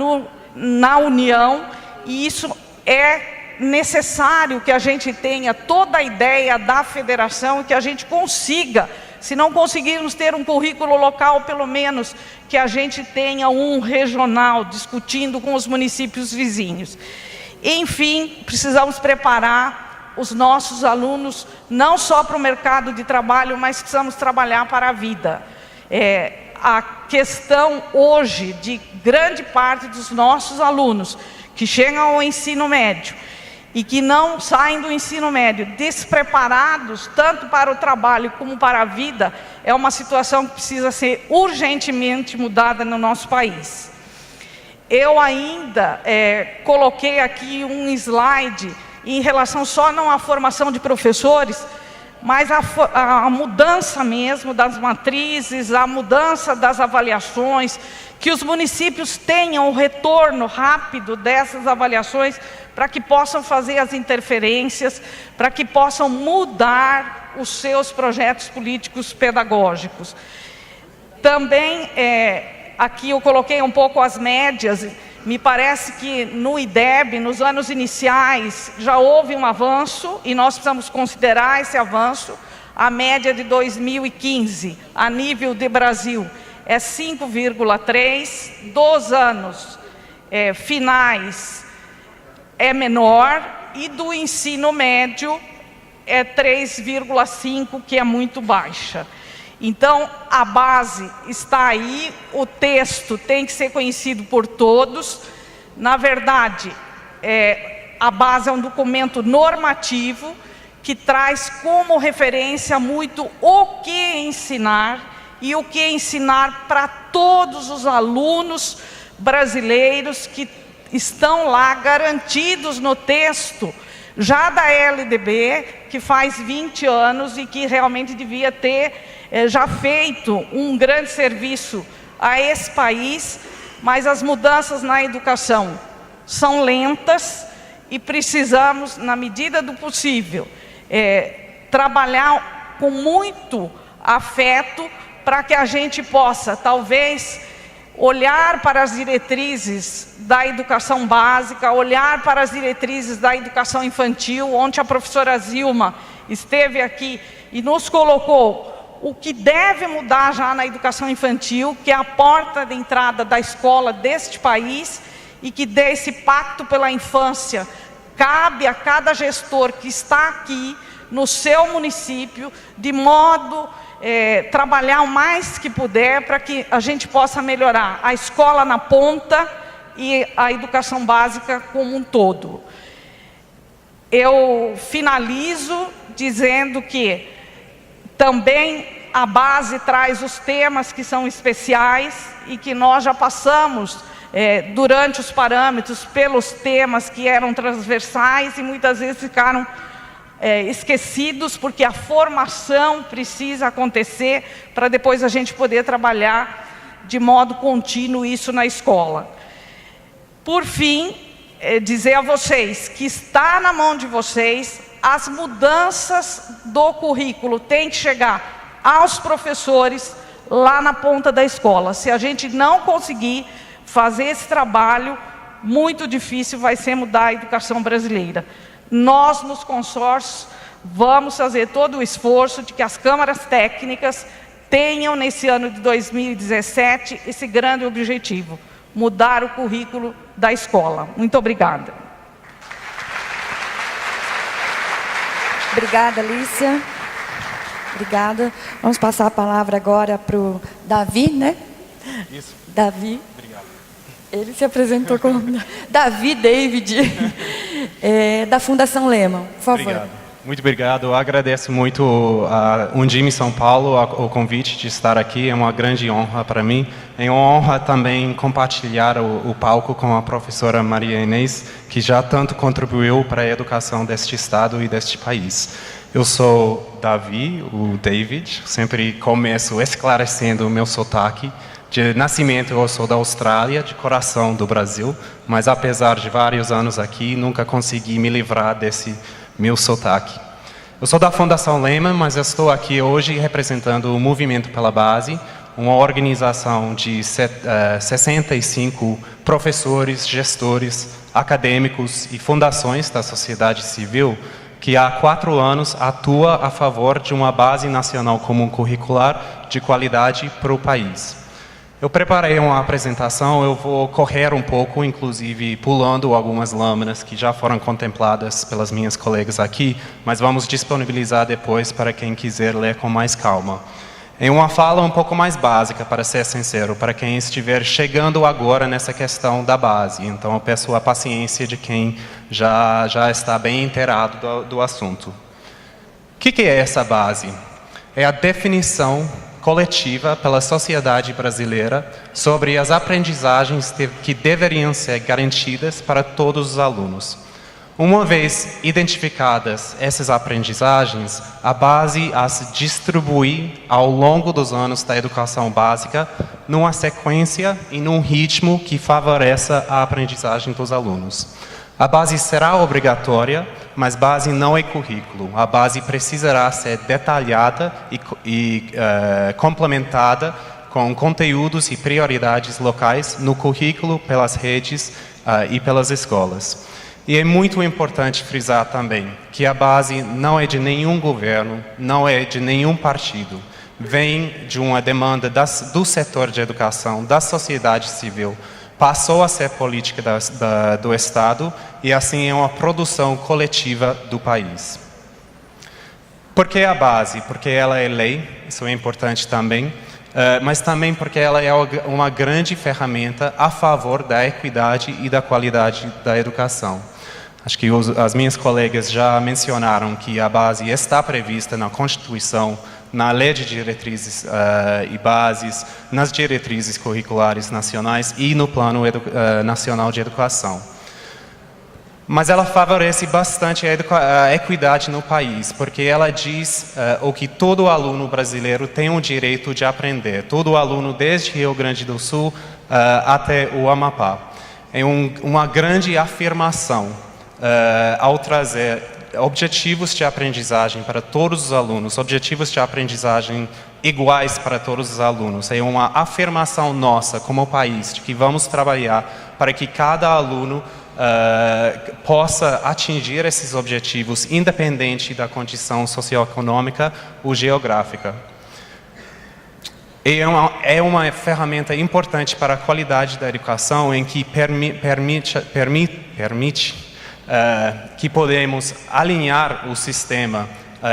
na união, e isso é necessário que a gente tenha toda a ideia da federação e que a gente consiga, se não conseguirmos ter um currículo local, pelo menos que a gente tenha um regional, discutindo com os municípios vizinhos. Enfim, precisamos preparar os nossos alunos, não só para o mercado de trabalho, mas precisamos trabalhar para a vida. A questão hoje de grande parte dos nossos alunos que chegam ao ensino médio e que não saem do ensino médio despreparados, tanto para o trabalho como para a vida, é uma situação que precisa ser urgentemente mudada no nosso país. Eu ainda coloquei aqui um slide em relação só não à formação de professores, mas a mudança mesmo das matrizes, a mudança das avaliações, que os municípios tenham o retorno rápido dessas avaliações, para que possam fazer as interferências, para que possam mudar os seus projetos políticos pedagógicos. Também, aqui eu coloquei um pouco as médias. Me parece que no IDEB, nos anos iniciais, já houve um avanço, e nós precisamos considerar esse avanço. A média de 2015, a nível de Brasil, é 5,3, dos anos finais é menor, e do ensino médio é 3,5, que é muito baixa. Então, a base está aí, o texto tem que ser conhecido por todos. Na verdade, a base é um documento normativo que traz como referência muito o que ensinar, e o que ensinar para todos os alunos brasileiros que estão lá garantidos no texto, já da LDB, que faz 20 anos e que realmente devia ter já feito um grande serviço a esse país, mas as mudanças na educação são lentas e precisamos, na medida do possível, trabalhar com muito afeto para que a gente possa, talvez, olhar para as diretrizes da educação básica, olhar para as diretrizes da educação infantil. Ontem a professora Zilma esteve aqui e nos colocou o que deve mudar já na educação infantil, que é a porta de entrada da escola deste país, e que dê esse pacto pela infância. Cabe a cada gestor que está aqui no seu município, de modo trabalhar o mais que puder para que a gente possa melhorar a escola na ponta e a educação básica como um todo. Eu finalizo dizendo que também a base traz os temas que são especiais e que nós já passamos durante os parâmetros pelos temas que eram transversais e muitas vezes ficaram esquecidos, porque a formação precisa acontecer para depois a gente poder trabalhar de modo contínuo isso na escola. Por fim, dizer a vocês que está na mão de vocês, as mudanças do currículo têm que chegar aos professores lá na ponta da escola. Se a gente não conseguir fazer esse trabalho, muito difícil vai ser mudar a educação brasileira. Nós, nos consórcios, vamos fazer todo o esforço de que as câmaras técnicas tenham, nesse ano de 2017, esse grande objetivo: mudar o currículo da escola. Muito obrigada. Obrigada, Alicia. Obrigada. Vamos passar a palavra agora para o Davi, né? Isso. Davi. Obrigado. Ele se apresentou como Davi David, da Fundação Lehman. Por favor. Obrigado. Muito obrigado. Eu agradeço muito a Undime São Paulo o convite de estar aqui. É uma grande honra para mim. É uma honra também compartilhar o palco com a professora Maria Inês, que já tanto contribuiu para a educação deste estado e deste país. Eu sou Davi, o David. Sempre começo esclarecendo o meu sotaque. De nascimento eu sou da Austrália, de coração do Brasil, mas apesar de vários anos aqui, nunca consegui me livrar desse meu sotaque. Eu sou da Fundação Lehman, mas eu estou aqui hoje representando o Movimento pela Base, uma organização de 65 professores, gestores, acadêmicos e fundações da sociedade civil que há 4 anos atua a favor de uma base nacional comum curricular de qualidade para o país. Eu preparei uma apresentação, eu vou correr um pouco, inclusive pulando algumas lâminas que já foram contempladas pelas minhas colegas aqui, mas vamos disponibilizar depois para quem quiser ler com mais calma. Em uma fala um pouco mais básica, para ser sincero, para quem estiver chegando agora nessa questão da base. Então eu peço a paciência de quem já está bem inteirado do assunto. O que é essa base? É a definição coletiva pela sociedade brasileira sobre as aprendizagens que deveriam ser garantidas para todos os alunos. Uma vez identificadas essas aprendizagens, a base as distribui ao longo dos anos da educação básica numa sequência e num ritmo que favoreça a aprendizagem dos alunos. A base será obrigatória, mas base não é currículo. A base precisará ser detalhada e complementada com conteúdos e prioridades locais no currículo, pelas redes e pelas escolas. E é muito importante frisar também que a base não é de nenhum governo, não é de nenhum partido. Vem de uma demanda do setor de educação, da sociedade civil, passou a ser política do Estado e assim é uma produção coletiva do país. Por que a base? Porque ela é lei, isso é importante também, mas também porque ela é uma grande ferramenta a favor da equidade e da qualidade da educação. Acho que as minhas colegas já mencionaram que a base está prevista na Constituição, na Lei de Diretrizes e Bases, nas diretrizes curriculares nacionais e no Plano Nacional de Educação. Mas ela favorece bastante a equidade no país, porque ela diz o que todo aluno brasileiro tem o direito de aprender, todo aluno desde Rio Grande do Sul até o Amapá. É uma grande afirmação ao trazer objetivos de aprendizagem para todos os alunos, objetivos de aprendizagem iguais para todos os alunos. É uma afirmação nossa como país de que vamos trabalhar para que cada aluno possa atingir esses objetivos independente da condição socioeconômica ou geográfica. É uma ferramenta importante para a qualidade da educação em que permite que podemos alinhar o sistema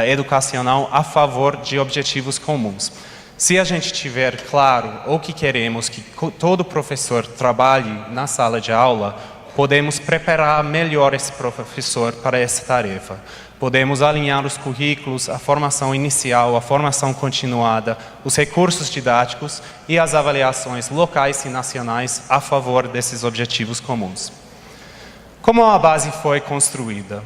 educacional a favor de objetivos comuns. Se a gente tiver claro o que queremos que todo professor trabalhe na sala de aula, podemos preparar melhor esse professor para essa tarefa. Podemos alinhar os currículos, a formação inicial, a formação continuada, os recursos didáticos e as avaliações locais e nacionais a favor desses objetivos comuns. Como a base foi construída?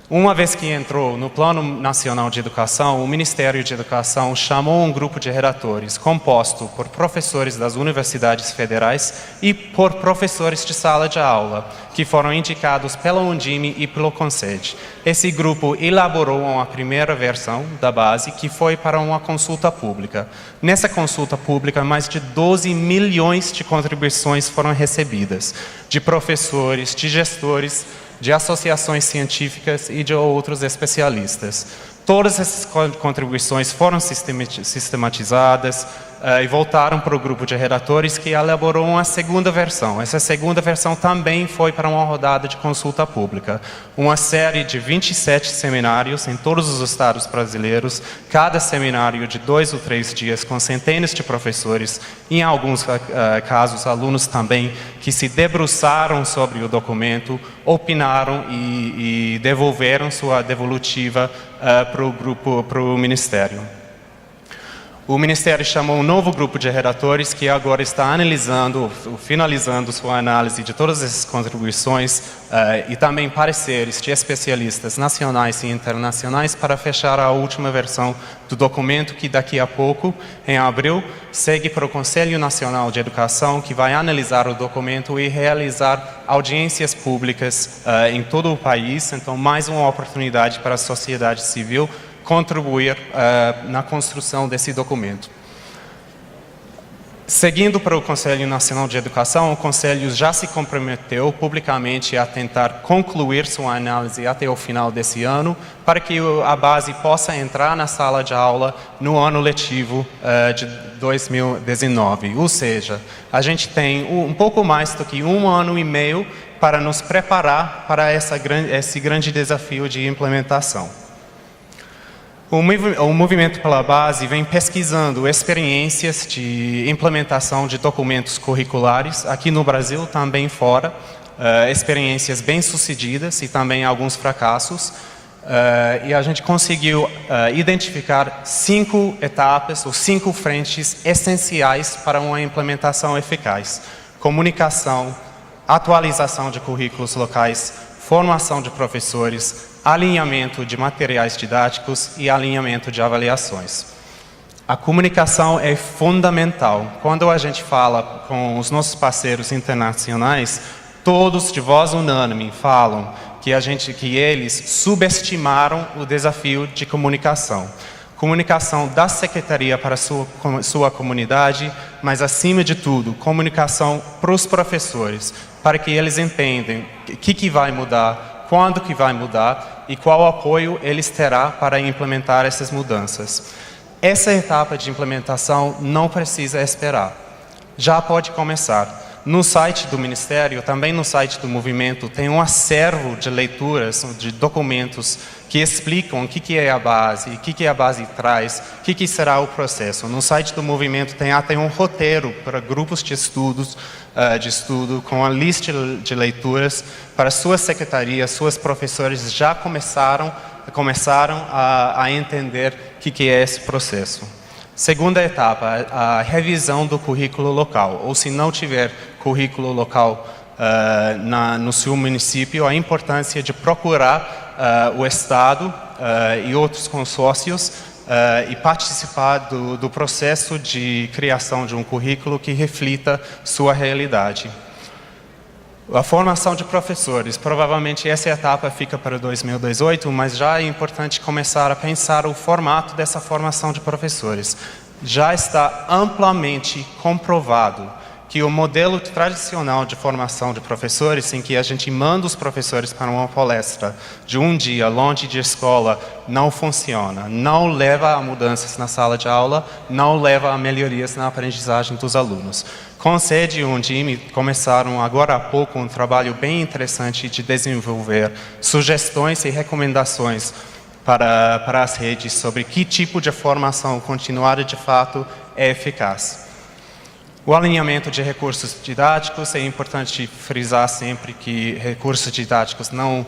Uma vez que entrou no Plano Nacional de Educação, o Ministério de Educação chamou um grupo de redatores composto por professores das universidades federais e por professores de sala de aula, que foram indicados pela Undime e pelo CONSED. Esse grupo elaborou uma primeira versão da base que foi para uma consulta pública. Nessa consulta pública, mais de 12 milhões de contribuições foram recebidas, de professores, de gestores, de associações científicas e de outros especialistas. Todas essas contribuições foram sistematizadas e voltaram para o grupo de redatores, que elaborou uma segunda versão. Essa segunda versão também foi para uma rodada de consulta pública. Uma série de 27 seminários em todos os estados brasileiros, cada seminário de 2 ou 3 dias, com centenas de professores, em alguns casos alunos também, que se debruçaram sobre o documento, opinaram e devolveram sua devolutiva para o Ministério. O Ministério chamou um novo grupo de redatores que agora está analisando, finalizando sua análise de todas essas contribuições e também pareceres de especialistas nacionais e internacionais para fechar a última versão do documento que daqui a pouco, em abril, segue para o Conselho Nacional de Educação, que vai analisar o documento e realizar audiências públicas em todo o país. Então, mais uma oportunidade para a sociedade civil contribuir na construção desse documento. Seguindo para o Conselho Nacional de Educação, o Conselho já se comprometeu publicamente a tentar concluir sua análise até o final desse ano, para que a base possa entrar na sala de aula no ano letivo de 2019. Ou seja, a gente tem um pouco mais do que 1 ano e meio para nos preparar para esse grande desafio de implementação. O Movimento pela Base vem pesquisando experiências de implementação de documentos curriculares aqui no Brasil, também fora, experiências bem-sucedidas e também alguns fracassos. E a gente conseguiu identificar 5 etapas ou 5 frentes essenciais para uma implementação eficaz: comunicação, atualização de currículos locais, formação de professores, alinhamento de materiais didáticos e alinhamento de avaliações. A comunicação é fundamental. Quando a gente fala com os nossos parceiros internacionais, todos de voz unânime falam que eles subestimaram o desafio de comunicação. Comunicação da Secretaria para a sua comunidade, mas acima de tudo, comunicação para os professores, para que eles entendam o que vai mudar, quando que vai mudar e qual apoio eles terão para implementar essas mudanças. Essa etapa de implementação não precisa esperar, já pode começar. No site do Ministério, também no site do Movimento, tem um acervo de leituras, de documentos que explicam o que é a base, o que a base traz, o que será o processo. No site do Movimento tem até um roteiro para grupos de estudo com a lista de leituras para suas secretarias, suas professores já começaram a entender o que é esse processo. Segunda etapa, a revisão do currículo local, ou se não tiver currículo local no seu município, a importância de procurar o Estado e outros consórcios e participar do processo de criação de um currículo que reflita sua realidade. A formação de professores, provavelmente essa etapa fica para 2018, mas já é importante começar a pensar o formato dessa formação de professores. Já está amplamente comprovado que o modelo tradicional de formação de professores, em que a gente manda os professores para uma palestra de um dia longe de escola, não funciona, não leva a mudanças na sala de aula, não leva a melhorias na aprendizagem dos alunos. Com SED e Undime começaram agora há pouco um trabalho bem interessante de desenvolver sugestões e recomendações para as redes sobre que tipo de formação continuada de fato é eficaz. O alinhamento de recursos didáticos, é importante frisar sempre que recursos didáticos não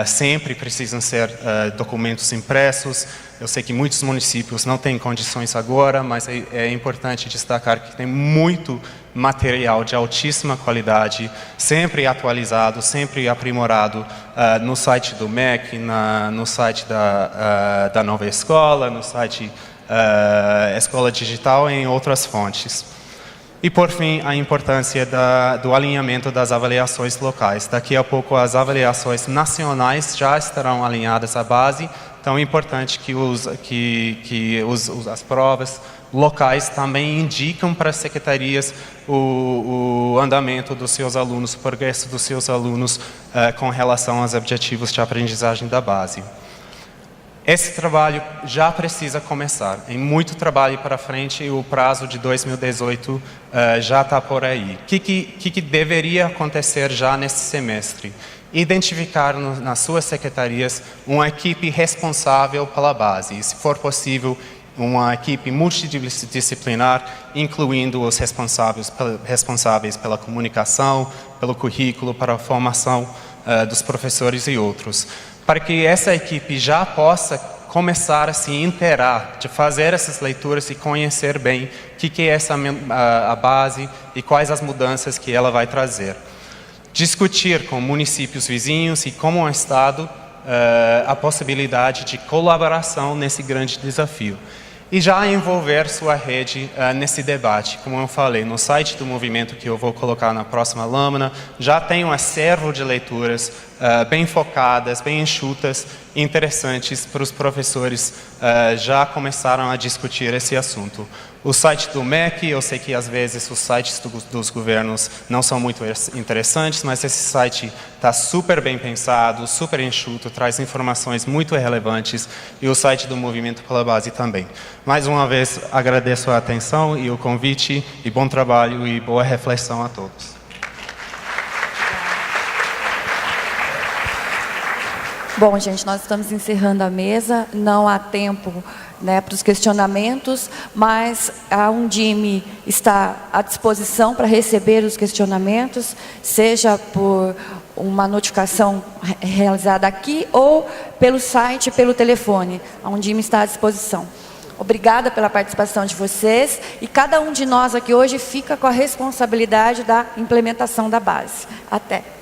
sempre precisam ser documentos impressos. Eu sei que muitos municípios não têm condições agora, mas é importante destacar que tem muito material de altíssima qualidade, sempre atualizado, sempre aprimorado no site do MEC, no site da Nova Escola, no site Escola Digital e em outras fontes. E, por fim, a importância do alinhamento das avaliações locais. Daqui a pouco, as avaliações nacionais já estarão alinhadas à base, então é importante que as provas locais também indicam para as secretarias o andamento dos seus alunos, o progresso dos seus alunos com relação aos objetivos de aprendizagem da base. Esse trabalho já precisa começar. Tem muito trabalho para frente e o prazo de 2018 já está por aí. O que deveria acontecer já nesse semestre? Identificar nas suas secretarias uma equipe responsável pela base. E, se for possível, uma equipe multidisciplinar, incluindo os responsáveis pela comunicação, pelo currículo, para a formação dos professores e outros, para que essa equipe já possa começar a se inteirar, de fazer essas leituras e conhecer bem o que é a base e quais as mudanças que ela vai trazer. Discutir com municípios vizinhos e com o Estado a possibilidade de colaboração nesse grande desafio. E já envolver sua rede nesse debate. Como eu falei, no site do movimento, que eu vou colocar na próxima lâmina, já tem um acervo de leituras bem focadas, bem enxutas, interessantes para os professores já começaram a discutir esse assunto. O site do MEC, eu sei que às vezes os sites dos governos não são muito interessantes, mas esse site está super bem pensado, super enxuto, traz informações muito relevantes, e o site do Movimento pela Base também. Mais uma vez, agradeço a atenção e o convite, e bom trabalho e boa reflexão a todos. Bom, gente, nós estamos encerrando a mesa, não há tempo, né, para os questionamentos, mas a Undime está à disposição para receber os questionamentos, seja por uma notificação realizada aqui ou pelo site, pelo telefone. A Undime está à disposição. Obrigada pela participação de vocês, e cada um de nós aqui hoje fica com a responsabilidade da implementação da base. Até.